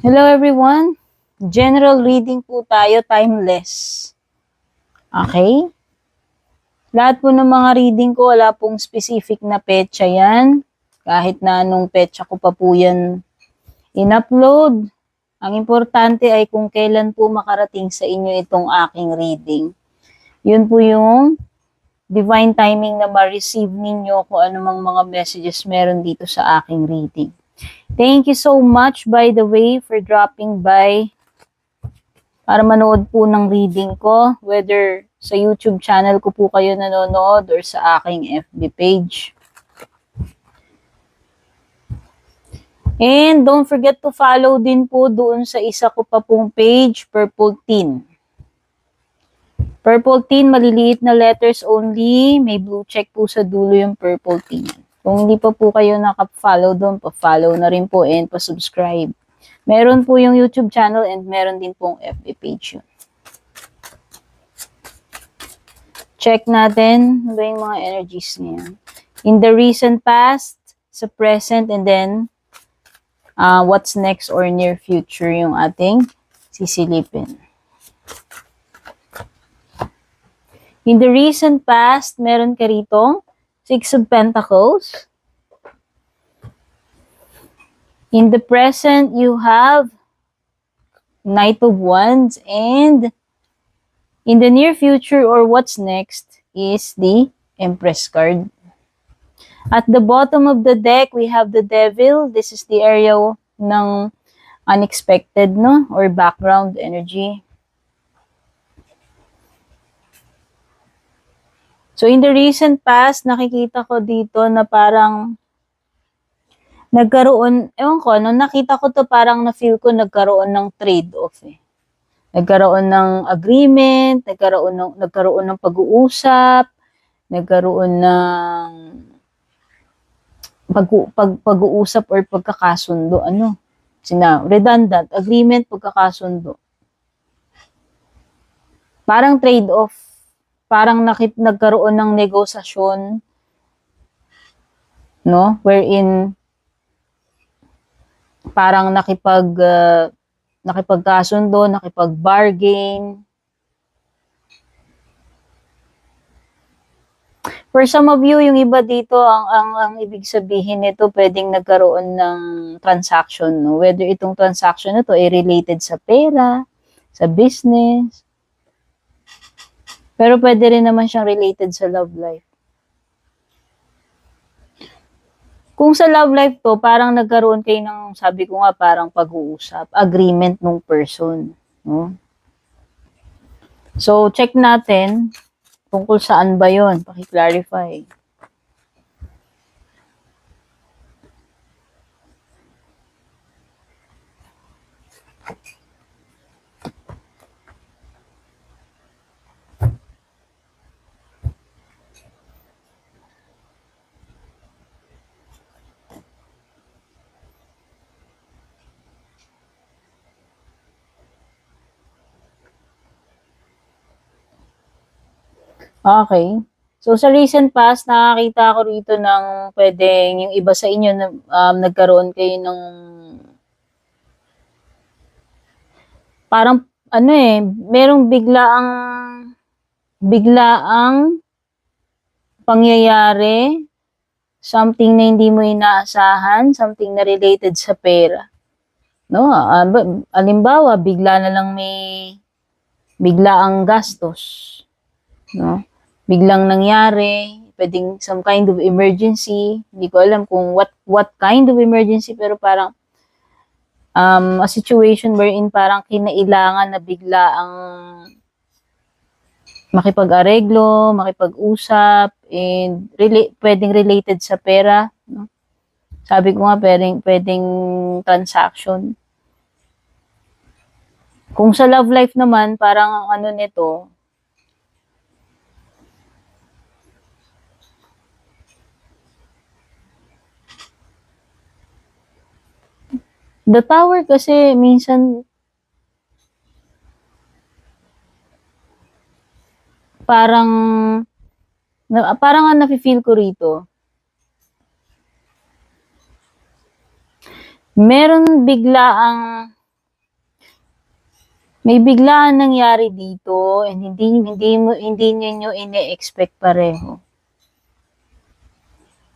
Hello everyone! General reading po tayo, timeless. Okay? Lahat po ng mga reading ko, wala pong specific na petsa yan. Kahit na anong petsa ko pa po yan in-upload. Ang importante ay kung kailan po makarating sa inyo itong aking reading. Yun po yung divine timing na ma-receive ninyo kung anumang mga messages meron dito sa aking reading. Thank you so much, by the way, for dropping by para manood po ng reading ko, whether sa YouTube channel ko po kayo nanonood or sa aking FB page. And don't forget to follow din po doon sa isa ko pa pong page, Purple Teen. Purple Teen, maliliit na letters only. May blue check po sa dulo yung Purple Teen. Kung hindi pa po kayo naka-follow doon, pa-follow na rin po and pa-subscribe. Meron po yung YouTube channel and meron din pong FB page yun. Check natin ano yung mga energies niya. In the recent past, sa present, and then what's next or near future yung ating sisilipin. In the recent past, meron ka rito Six of Pentacles. In the present, you have Knight of Wands. And in the near future or what's next is the Empress card. At the bottom of the deck, we have the Devil. This is the area ng unexpected, no? Or background energy. So, in the recent past, nakikita ko dito na parang nagkaroon, ewan ko, nung nakita ko to parang na-feel ko nagkaroon ng trade-off eh. Nagkaroon ng agreement, nagkaroon ng pag-uusap, nagkaroon ng pag-uusap or pagkakasundo. Redundant, agreement, pagkakasundo. Parang trade-off. Parang nagkaroon ng negosasyon, no? Wherein parang nakipagkasundo, nakipag-bargain. For some of you, yung iba dito, ang ibig sabihin nito, pwedeng nagkaroon ng transaction, no? Whether itong transaction na to ay related sa pera, sa business, pero pwede rin naman siyang related sa love life. Kung sa love life to, parang nagkaroon kayo ng, sabi ko nga, parang pag-uusap, agreement ng person. No? So, check natin tungkol saan ba yun. Paki-clarify. Okay. So, sa recent past, nakakita ko rito ng pwedeng yung iba sa inyo na nagkaroon kayo ng parang merong biglaang pangyayari, something na hindi mo inaasahan, something na related sa pera. No? Halimbawa, bigla na lang may biglaang gastos. No? Biglang nangyari, pwedeng some kind of emergency. Hindi ko alam kung what kind of emergency, pero parang a situation wherein parang kinailangan na bigla ang makipag-areglo, makipag-usap, and pwedeng related sa pera. No? Sabi ko nga, pwedeng transaction. Kung sa love life naman, parang nito, the Tower kasi minsan parang nga nafe-feel ko rito. Meron biglaang May biglaan nangyari dito and hindi niyo ine-expect pareho.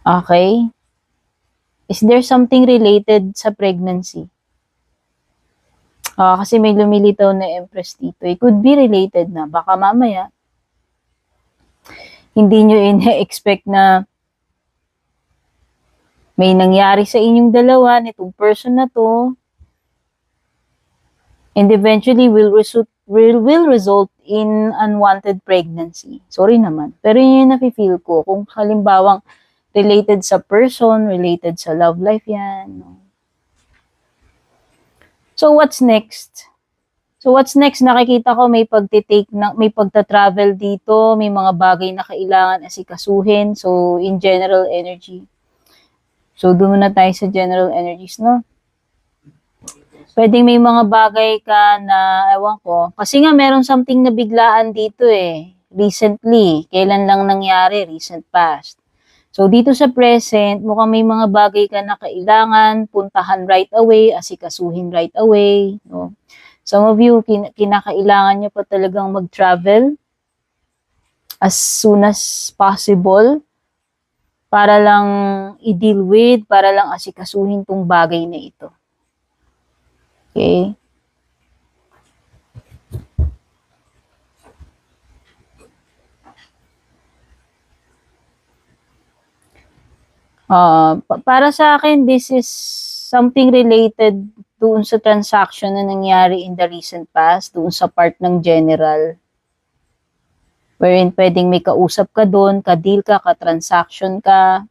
Okay? Is there something related sa pregnancy? Kasi may lumilitaw na Empress dito. It could be related na. Baka mamaya, hindi nyo ine-expect na may nangyari sa inyong dalawa, nitong person na to, and eventually will result in unwanted pregnancy. Sorry naman. Pero yun yung nafe-feel ko. Kung halimbawang related sa person, related sa love life yan. So, what's next? Nakikita ko may may pagta-travel dito, may mga bagay na kailangan asikasuhin. So, in general energy. So, doon na tayo sa general energies, no? Pwedeng may mga bagay ka na, ewan ko. Kasi nga, meron something na biglaan dito eh. Recently. Kailan lang nangyari? Recent past. So, dito sa present, mukhang may mga bagay ka na kailangan puntahan right away, asikasuhin right away, no? Some of you, kinakailangan nyo pa talagang mag-travel as soon as possible para lang i-deal with, para lang asikasuhin tong bagay na ito. Okay? Para sa akin, this is something related doon sa transaction na nangyari in the recent past, doon sa part ng general. Wherein pwedeng may kausap ka doon, ka-deal ka, ka-transaction ka.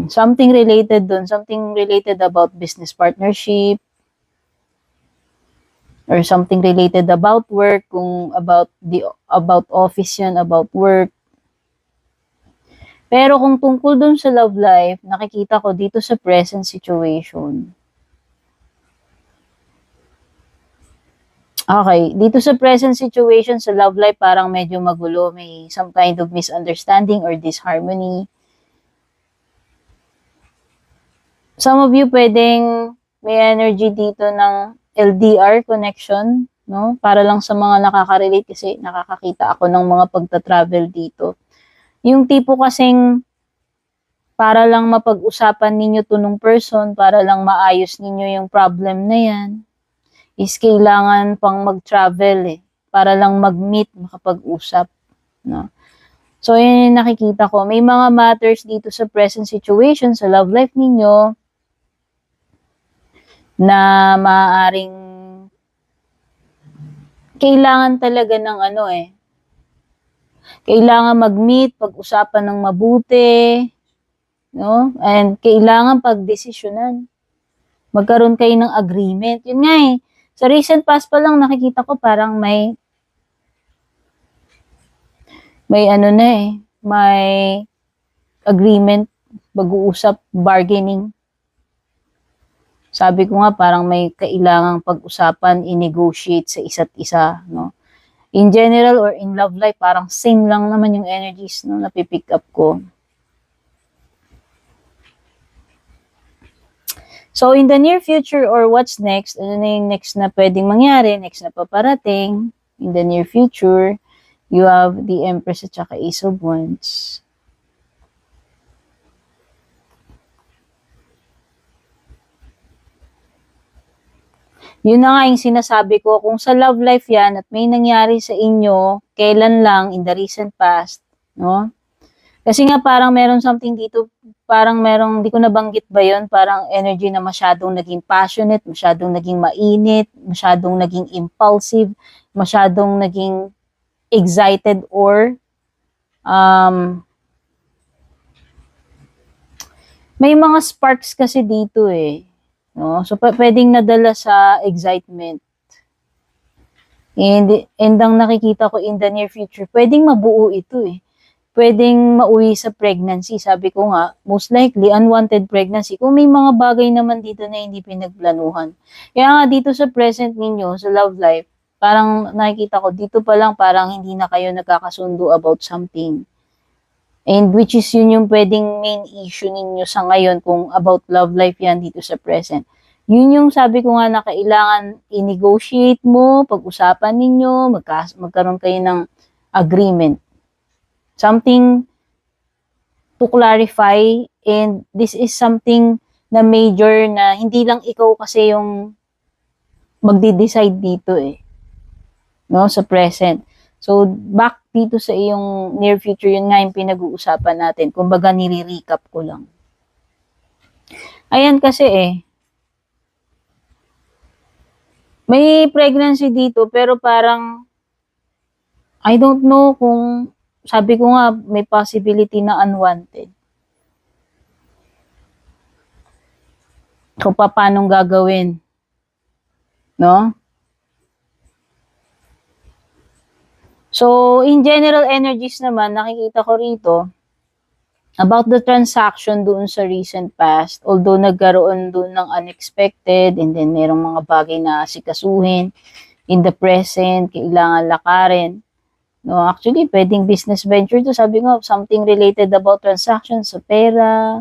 Something related doon, something related about business partnership, or something related about work, kung about office yan, about work. Pero kung tungkol doon sa love life, nakikita ko dito sa present situation. Okay, dito sa present situation, sa love life, parang medyo magulo. May some kind of misunderstanding or disharmony. Some of you pwedeng may energy dito ng LDR connection, no? Para lang sa mga nakaka-relate kasi nakakakita ako ng mga pagta-travel dito. Yung tipo kasing para lang mapag-usapan ninyo to nung person, para lang maayos ninyo yung problem na yan, is kailangan pang mag-travel para lang mag-meet, makapag-usap, no? So, yun yung nakikita ko. May mga matters dito sa present situation, sa love life ninyo, na maaaring kailangan talaga ng kailangan mag-meet, pag-usapan ng mabuti, no? And kailangan pag-desisyonan. Magkaroon kayo ng agreement. Yun nga sa recent past pa lang nakikita ko parang may may agreement, pag-uusap, bargaining. Sabi ko nga parang may kailangang pag-usapan, i-negotiate sa isa't isa, no? In general or in love life, parang same lang naman yung energies, no, na pipick up ko. So, in the near future or what's next, ano na yung next na pwedeng mangyari, next na paparating, in the near future, you have the Empress at saka Ace of Wands. Yun na nga yung sinasabi ko, kung sa love life yan at may nangyari sa inyo, kailan lang in the recent past, no? Kasi nga parang meron something dito, parang merong, di ko nabanggit ba yun, parang energy na masyadong naging passionate, masyadong naging mainit, masyadong naging impulsive, masyadong naging excited or may mga sparks kasi dito no? So, pwedeng nadala sa excitement. And ang nakikita ko in the near future, pwedeng mabuo ito pwedeng mauwi sa pregnancy. Sabi ko nga, most likely, unwanted pregnancy. Kung may mga bagay naman dito na hindi pinagplanuhan. Kaya nga dito sa present ninyo, sa love life, parang nakikita ko, dito pa lang parang hindi na kayo nagkakasundo about something. And which is yun yung pwedeng main issue ninyo sa ngayon kung about love life yan dito sa present. Yun yung sabi ko nga na kailangan i-negotiate mo, pag-usapan ninyo, magkaroon kayo ng agreement. Something to clarify, and this is something na major na hindi lang ikaw kasi yung magde-decide dito eh. No, sa present. So, back dito sa iyong near future, yun nga yung pinag-uusapan natin. Kumbaga, nire-recap ko lang. Ayan kasi eh, may pregnancy dito, pero parang, I don't know kung, sabi ko nga, may possibility na unwanted. Kung paano gagawin. No? So, in general energies naman, nakikita ko rito, about the transaction doon sa recent past, although nagkaroon doon ng unexpected, and then merong mga bagay na sikasuhin, in the present, kailangan lakarin. No, actually, pwedeng business venture to. Sabi ko, something related about transactions sa pera.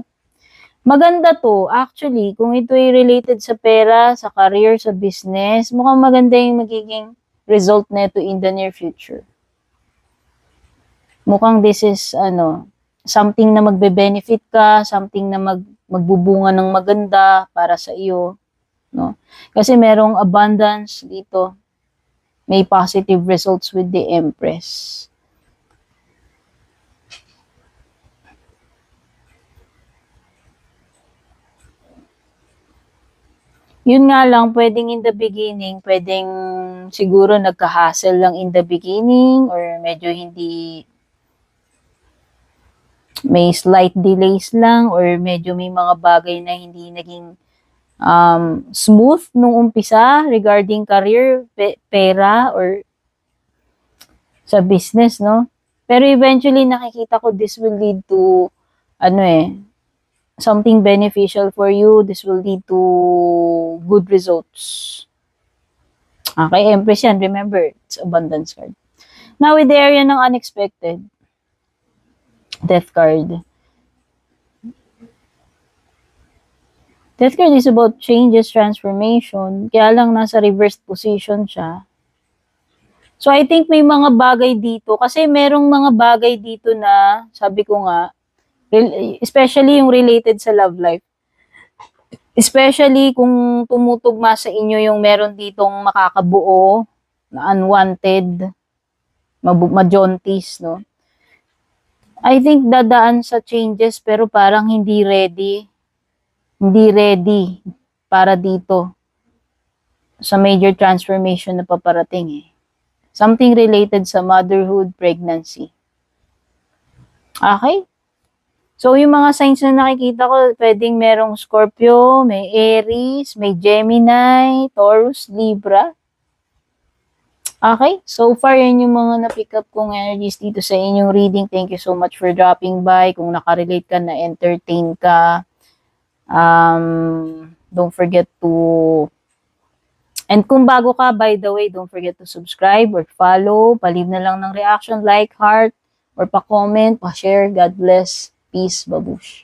Maganda to. Actually, kung ito ay related sa pera, sa career, sa business, mukhang maganda yung magiging result nito in the near future. Mukhang this is, something na magbe-benefit ka, something na magbubunga ng maganda para sa iyo, no? Kasi merong abundance dito. May positive results with the Empress. Yun nga lang, pwedeng in the beginning, pwedeng siguro nagka-hassle lang in the beginning, or medyo hindi, may slight delays lang, or medyo may mga bagay na hindi naging smooth nung umpisa regarding career, pera, or sa business, no? Pero eventually, nakikita ko this will lead to, something beneficial for you. This will lead to good results. Okay, Empress yan. Remember, it's abundance card. Now, with the area ng unexpected, Death card. Death card is about changes, transformation. Kaya lang nasa reversed position siya. So, I think may mga bagay dito. Kasi merong mga bagay dito na, sabi ko nga, especially yung related sa love life. Especially kung tumutugma sa inyo yung meron ditong makakabuo na unwanted, majontis, no? I think dadaan sa changes pero parang hindi ready. Hindi ready para dito sa major transformation na paparating eh. Something related sa motherhood, pregnancy. Okay? So, yung mga signs na nakikita ko, pwedeng merong Scorpio, may Aries, may Gemini, Taurus, Libra. Okay? So far, yan yung mga na-pick up kong energies dito sa inyong reading. Thank you so much for dropping by. Kung nakarelate ka, na-entertain ka, don't forget to... And kung bago ka, by the way, don't forget to subscribe or follow. Pa-leave na lang ng reaction, like, heart, or pa-comment, pa-share. God bless. Peace, babush.